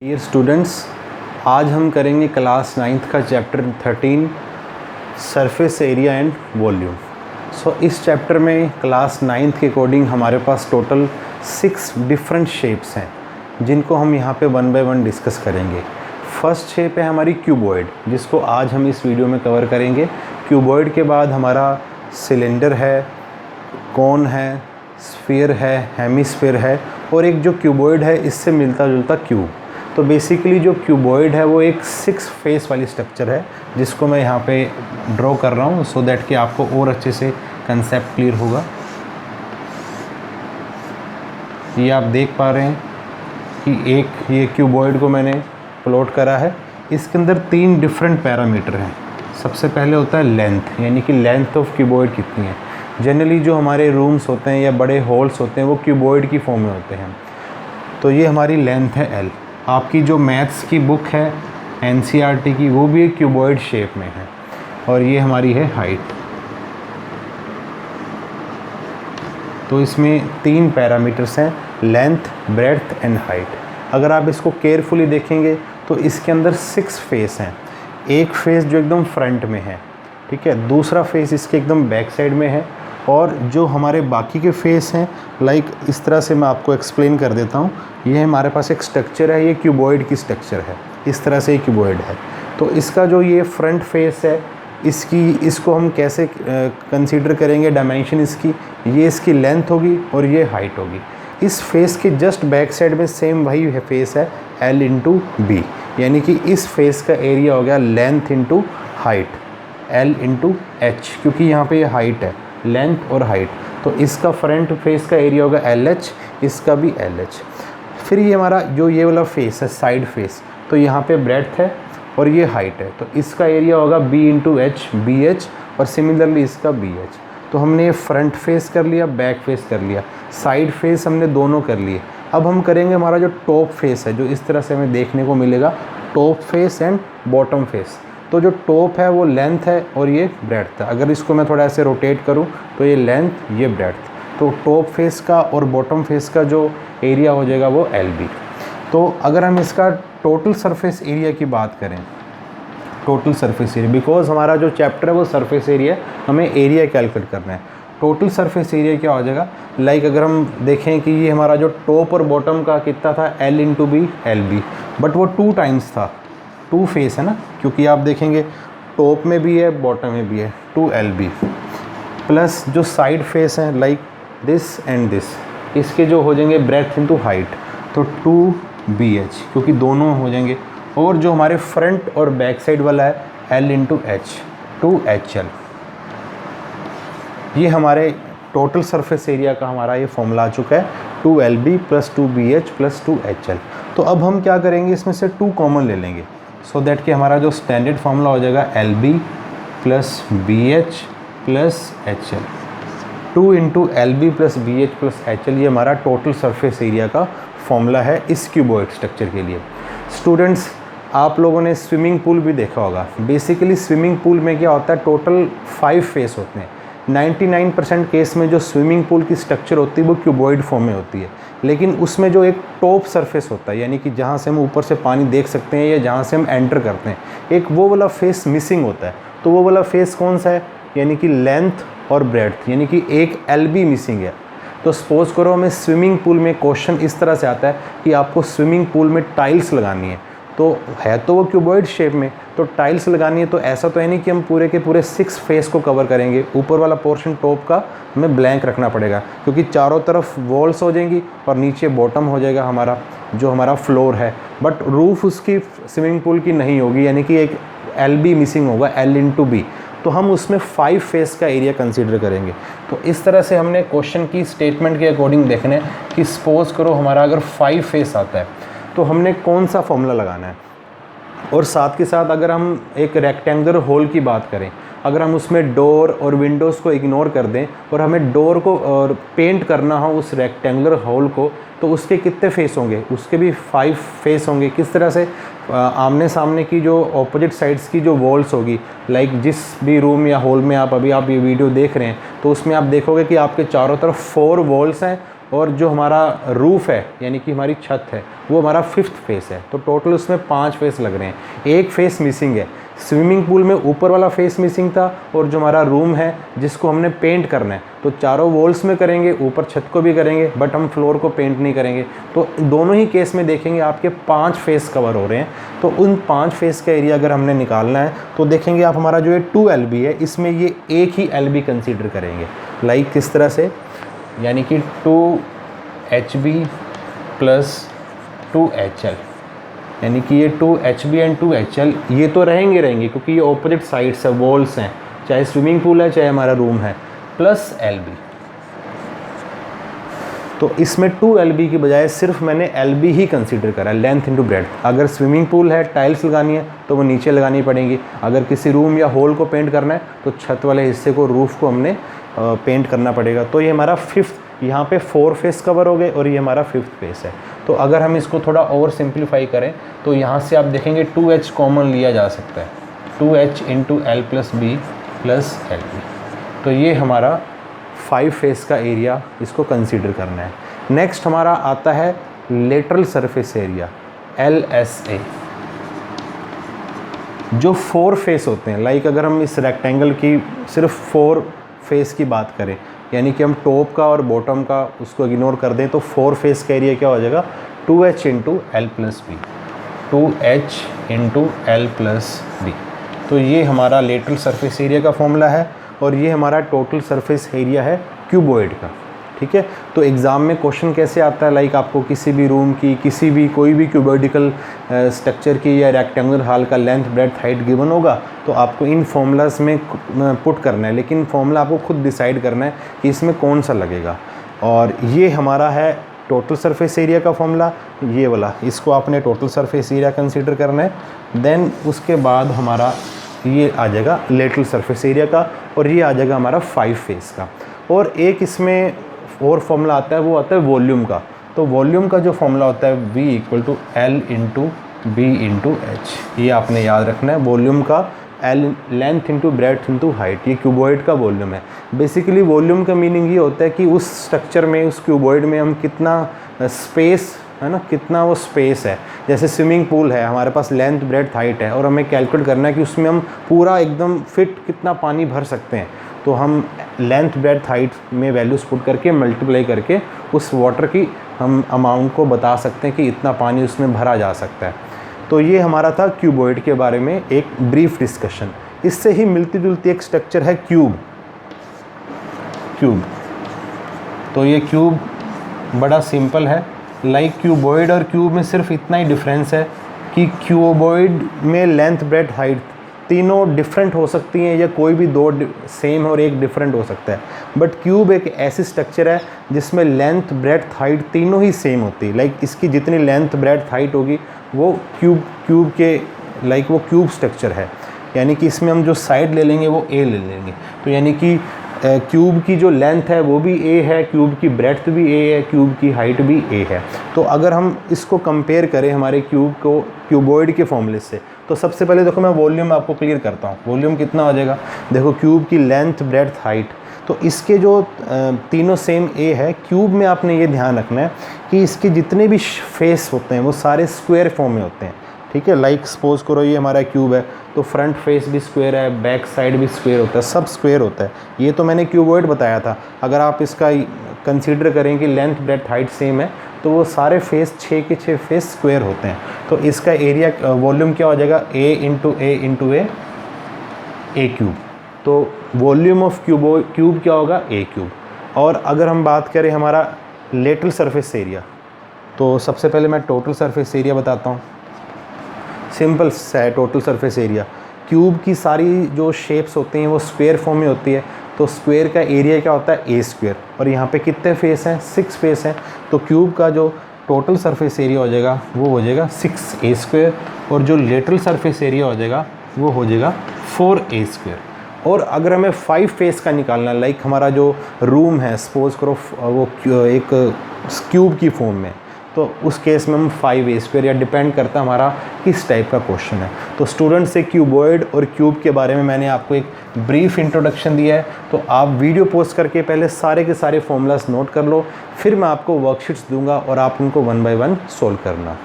Dear students, आज हम करेंगे क्लास 9th का chapter 13 surface area and volume. इस चैप्टर में क्लास 9th के अकॉर्डिंग हमारे पास टोटल 6 डिफरेंट शेप्स हैं जिनको हम यहाँ पे वन बाय वन डिस्कस करेंगे। फर्स्ट शेप है हमारी क्यूबॉइड, जिसको आज हम इस वीडियो में कवर करेंगे। क्यूबॉइड के बाद हमारा सिलेंडर है, कॉन है, स्फीयर है, हेमिस्फीयर है और एक जो क्यूबॉइड है इससे मिलता जुलता क्यूब। तो बेसिकली जो क्यूबॉइड है वो एक 6 फेस वाली स्ट्रक्चर है जिसको मैं यहाँ पे ड्रॉ कर रहा हूँ सो दैट कि आपको और अच्छे से कंसेप्ट क्लियर होगा। ये आप देख पा रहे हैं कि एक ये क्यूबॉइड को मैंने प्लॉट करा है। इसके अंदर 3 डिफरेंट पैरामीटर हैं। सबसे पहले होता है लेंथ, यानी कि लेंथ ऑफ क्यूबॉइड कितनी है। जनरली जो हमारे रूम्स होते हैं या बड़े हॉल्स होते हैं वो क्यूबॉइड की फॉर्म में होते हैं। तो ये हमारी लेंथ है L। आपकी जो मैथ्स की बुक है NCERT की वो भी एक क्यूबॉइड शेप में है। और ये हमारी है हाइट। तो इसमें 3 पैरामीटर्स हैं, लेंथ, ब्रेड्थ एंड हाइट। अगर आप इसको केयरफुली देखेंगे तो इसके अंदर 6 फेस हैं। एक फेस जो एकदम फ्रंट में है, ठीक है, दूसरा फेस इसके एकदम बैक साइड में है और जो हमारे बाकी के फेस हैं लाइक इस तरह से मैं आपको एक्सप्लेन कर देता हूँ। ये हमारे पास एक स्ट्रक्चर है, ये क्यूबॉइड की स्ट्रक्चर है, इस तरह से ये क्यूबॉइड है। तो इसका जो ये फ्रंट फेस है इसको हम कैसे कंसीडर करेंगे, डायमेंशन इसकी लेंथ होगी और ये हाइट होगी। इस फेस के जस्ट बैक साइड में सेम वही फेस है L इंटू बी, यानी कि इस फेस का एरिया हो गया length into height, L into H, क्योंकि यहाँ पे ये हाइट है, लेंथ और हाइट। तो इसका फ्रंट फेस का एरिया होगा LH, इसका भी LH। फिर ये हमारा जो ये वाला फेस है साइड फेस, तो यहाँ पे ब्रेड्थ है और ये हाइट है, तो इसका एरिया होगा B इंटू एच, BH, और सिमिलरली इसका BH। तो हमने ये फ्रंट फेस कर लिया, बैक फेस कर लिया, साइड फेस हमने दोनों कर लिए। अब हम करेंगे हमारा जो टॉप फेस है, जो इस तरह से हमें देखने को मिलेगा, top face and bottom face. तो जो टॉप है वो लेंथ है और ये ब्रेड्थ है। अगर इसको मैं थोड़ा ऐसे रोटेट करूं तो ये लेंथ, ये ब्रेड्थ। तो टॉप फेस का और बॉटम फेस का जो एरिया हो जाएगा वो LB। तो अगर हम इसका टोटल सरफेस एरिया की बात करें, टोटल सरफेस एरिया, बिकॉज हमारा जो चैप्टर है वो सरफेस एरिया, हमें एरिया कैलकुलेट करना है। टोटल सरफेस एरिया क्या हो जाएगा, लाइक अगर हम देखें कि ये हमारा जो टॉप और बॉटम का कितना था L into B LB, but वो 2 टाइम्स था, 2 फेस है ना, क्योंकि आप देखेंगे टॉप में भी है बॉटम में भी है, 2LB प्लस जो साइड फेस हैं लाइक दिस एंड दिस, इसके जो हो जाएंगे ब्रेड्थ इंटू हाइट, तो 2BH, क्योंकि दोनों हो जाएंगे। और जो हमारे फ्रंट और बैक साइड वाला है L इंटू एच, 2HL। ये हमारे टोटल सरफेस एरिया का हमारा ये फॉर्मूला आ चुका है, 2LB plus 2BH plus 2HL। तो अब हम क्या करेंगे, इसमें से 2 कॉमन ले लेंगे सो दैट कि हमारा जो स्टैंडर्ड फार्मूला हो जाएगा LB plus BH plus HL। 2 into LB plus BH plus HL, ये हमारा टोटल सरफेस एरिया का फॉर्मूला है इस क्यूबॉइड स्ट्रक्चर के लिए। स्टूडेंट्स, आप लोगों ने स्विमिंग पूल भी देखा होगा। बेसिकली स्विमिंग पूल में क्या होता है, टोटल 5 फेस होते हैं। 99% केस में जो स्विमिंग पूल की स्ट्रक्चर होती है वो क्यूबॉइड फॉर्म में होती है, लेकिन उसमें जो एक टॉप सरफेस होता है, यानी कि जहाँ से हम ऊपर से पानी देख सकते हैं या जहाँ से हम एंटर करते हैं, एक वो वाला फेस मिसिंग होता है। तो वो वाला फेस कौन सा है, यानी कि लेंथ और ब्रेड्थ, यानी कि एक LB मिसिंग है। तो सपोज करो हमें स्विमिंग पूल में क्वेश्चन इस तरह से आता है कि आपको स्विमिंग पूल में टाइल्स लगानी है, तो है तो वो क्यूबॉइड शेप में, तो टाइल्स लगानी है, तो ऐसा तो है नहीं कि हम पूरे के पूरे 6 फेस को कवर करेंगे। ऊपर वाला पोर्शन टॉप का हमें ब्लैंक रखना पड़ेगा, क्योंकि चारों तरफ वॉल्स हो जाएंगी और नीचे बॉटम हो जाएगा हमारा जो हमारा फ्लोर है। बट रूफ उसकी स्विमिंग पूल की नहीं होगी, यानी कि एक LB मिसिंग होगा, L इंटू बी। तो हम उसमें 5 फेस का एरिया कंसीडर करेंगे। तो इस तरह से हमने क्वेश्चन की स्टेटमेंट के अकॉर्डिंग देखना है कि सपोज करो हमारा अगर 5 फेस आता है तो हमने कौन सा फॉर्मूला लगाना है। और साथ के साथ अगर हम एक रेक्टेंगुलर होल की बात करें, अगर हम उसमें डोर और विंडोज़ को इग्नोर कर दें और हमें डोर को और पेंट करना हो उस रेक्टेंगुलर होल को, तो उसके कितने फेस होंगे, उसके भी 5 फेस होंगे। किस तरह से, आमने सामने की जो ऑपोजिट साइड्स की जो वॉल्स होगी, लाइक जिस भी रूम या हॉल में आप ये वीडियो देख रहे हैं, तो उसमें आप देखोगे कि आपके चारों तरफ 4 वॉल्स हैं और जो हमारा रूफ़ है यानी कि हमारी छत है वो हमारा 5th फेस है। तो टोटल उसमें 5 फेस लग रहे हैं, एक फेस मिसिंग है। स्विमिंग पूल में ऊपर वाला फेस मिसिंग था और जो हमारा रूम है जिसको हमने पेंट करना है तो चारों वॉल्स में करेंगे, ऊपर छत को भी करेंगे, बट हम फ्लोर को पेंट नहीं करेंगे। तो दोनों ही केस में देखेंगे आपके 5 फेस कवर हो रहे हैं। तो उन 5 फेस का एरिया अगर हमने निकालना है तो देखेंगे आप हमारा जो ये 2 LB है इसमें ये एक ही LB कंसीडर करेंगे। लाइक किस तरह से, यानी कि 2 HB प्लस 2 HL, यानी कि ये 2 HB एंड 2 HL ये तो रहेंगे क्योंकि ये ऑपोजिट साइड्स है, वॉल्स हैं, चाहे स्विमिंग पूल है चाहे हमारा रूम है, प्लस LB। तो इसमें 2 LB की बजाय सिर्फ मैंने LB ही कंसीडर करा, लेंथ इंटू ब्रेड्थ। अगर स्विमिंग पूल है, टाइल्स लगानी है तो वो नीचे लगानी पड़ेंगी। अगर किसी रूम या हॉल को पेंट करना है तो छत वाले हिस्से को, रूफ़ को हमने पेंट करना पड़ेगा। तो ये हमारा 5th, यहाँ पे 4 फेस कवर हो गए और ये हमारा 5th फेस है। तो अगर हम इसको थोड़ा और सिंप्लीफाई करें तो यहाँ से आप देखेंगे 2H कॉमन लिया जा सकता है, 2H into L plus B plus LB। तो ये हमारा 5 फेस का एरिया इसको कंसीडर करना है। नेक्स्ट हमारा आता है लेटरल सरफेस एरिया, LSA। जो 4 फेस होते हैं, लाइक अगर हम इस रेक्टेंगल की सिर्फ 4 फेस की बात करें, यानी कि हम टॉप का और बॉटम का उसको इग्नोर कर दें तो 4 फेस का एरिया क्या हो जाएगा, 2H into L plus B, 2H into L plus B। तो ये हमारा लेटरल सरफेस एरिया का फॉर्मूला है और ये हमारा टोटल सरफेस एरिया है क्यूबॉइड का। ठीक है, तो एग्ज़ाम में क्वेश्चन कैसे आता है, लाइक आपको किसी भी रूम की, किसी भी कोई भी क्यूबॉइडिकल स्ट्रक्चर की या रेक्टेंगुलर हॉल का लेंथ ब्रेड्थ हाइट गिवन होगा तो आपको इन फॉर्मूलाज में पुट करना है, लेकिन फॉर्मूला आपको खुद डिसाइड करना है कि इसमें कौन सा लगेगा। और ये हमारा है टोटल सरफेस एरिया का फॉर्मूला, ये वाला, इसको आपने टोटल सरफेस एरिया कंसीडर करना है। देन उसके बाद हमारा ये आ जाएगा लेटरल सरफेस एरिया का और ये आ जाएगा हमारा 5 फेस का। और एक इसमें और फॉर्मूला आता है, वो आता है वॉल्यूम का। तो वॉल्यूम का जो फॉर्मूला होता है V equal to L into B into H, ये आपने याद रखना है। वॉल्यूम का L length into breadth into height, ये क्यूबॉइड का वॉल्यूम है। बेसिकली वॉल्यूम का मीनिंग ये होता है कि उस स्ट्रक्चर में, उस क्यूबॉइड में हम कितना स्पेस है ना, कितना वो स्पेस है। जैसे स्विमिंग पूल है, हमारे पास लेंथ ब्रेड्थ हाइट है और हमें कैलकुलेट करना है कि उसमें हम पूरा एकदम फिट कितना पानी भर सकते हैं। तो हम लेंथ ब्रेड्थ हाइट में वैल्यूज़ पुट करके मल्टीप्लाई करके उस वाटर की हम अमाउंट को बता सकते हैं कि इतना पानी उसमें भरा जा सकता है। तो ये हमारा था क्यूबॉइड के बारे में एक ब्रीफ डिस्कशन। इससे ही मिलती जुलती एक स्ट्रक्चर है क्यूब। तो ये क्यूब बड़ा सिंपल है, लाइक क्यूबॉइड और क्यूब में सिर्फ इतना ही डिफरेंस है कि क्यूबॉइड में लेंथ ब्रेड्थ हाइट तीनों डिफरेंट हो सकती हैं या कोई भी 2 सेम और एक डिफरेंट हो सकता है। बट क्यूब एक ऐसी स्ट्रक्चर है जिसमें लेंथ ब्रेड्थ हाइट तीनों ही सेम होती है। लाइक इसकी जितनी लेंथ ब्रेड्थ हाइट होगी वो क्यूब के लाइक वो क्यूब स्ट्रक्चर है, यानी कि इसमें हम जो साइड ले लेंगे वो A ले लेंगे। तो यानी कि क्यूब की जो लेंथ है वो भी A है, क्यूब की ब्रेड्थ भी A है, क्यूब की हाइट भी A है। तो अगर हम इसको कंपेयर करें हमारे क्यूब को क्यूबॉइड के फॉर्मूले से, तो सबसे पहले देखो मैं वॉल्यूम आपको क्लियर करता हूँ। वॉल्यूम कितना हो जाएगा, देखो क्यूब की लेंथ ब्रेड्थ हाइट, तो इसके जो तीनों सेम A है। क्यूब में आपने ये ध्यान रखना है कि इसके जितने भी फेस होते हैं वो सारे स्क्वायर फॉर्म में होते हैं। ठीक है, लाइक सपोज करो ये हमारा क्यूब है तो फ्रंट फेस भी स्क्वायर है, बैक साइड भी स्क्वायर होता है, सब स्क्वायर होता है। ये तो मैंने क्यूबॉइड बताया था। अगर आप इसका कंसीडर करें कि लेंथ ब्रेड्थ हाइट सेम है तो वो सारे फेस 6 के 6 फेस स्क्वायर होते हैं। तो इसका एरिया वॉल्यूम क्या हो जाएगा, A इंटू A क्यूब। तो वॉल्यूम ऑफ क्यूब क्या होगा, A क्यूब। और अगर हम बात करें हमारा लेटरल सरफेस एरिया, तो सबसे पहले मैं टोटल सरफेस एरिया बताता हूँ। सिंपल है टोटल सरफेस एरिया। क्यूब की सारी जो शेप्स होती हैं वो स्क्वायर फॉर्म में होती है। तो स्क्वायर का एरिया क्या होता है, A स्क्वायर। और यहाँ पे कितने फेस हैं, 6 फेस हैं। तो क्यूब का जो टोटल सरफेस एरिया हो जाएगा वो हो जाएगा 6A स्क्वायर और जो लेटरल सरफेस एरिया हो जाएगा वो हो जाएगा 4A स्क्वायर। और अगर हमें 5 फेस का निकालना है, लाइक हमारा जो रूम है सपोज करो वो एक क्यूब की फॉर्म में, तो उस केस में हम 5a² या डिपेंड करता है हमारा किस टाइप का क्वेश्चन है। तो स्टूडेंट से क्यूबॉइड और क्यूब के बारे में मैंने आपको एक ब्रीफ इंट्रोडक्शन दिया है, तो आप वीडियो पोस्ट करके पहले सारे के सारे फॉर्मूलाज नोट कर लो, फिर मैं आपको वर्कशीट्स दूंगा और आप उनको 1 बाय 1 सोल्व करना।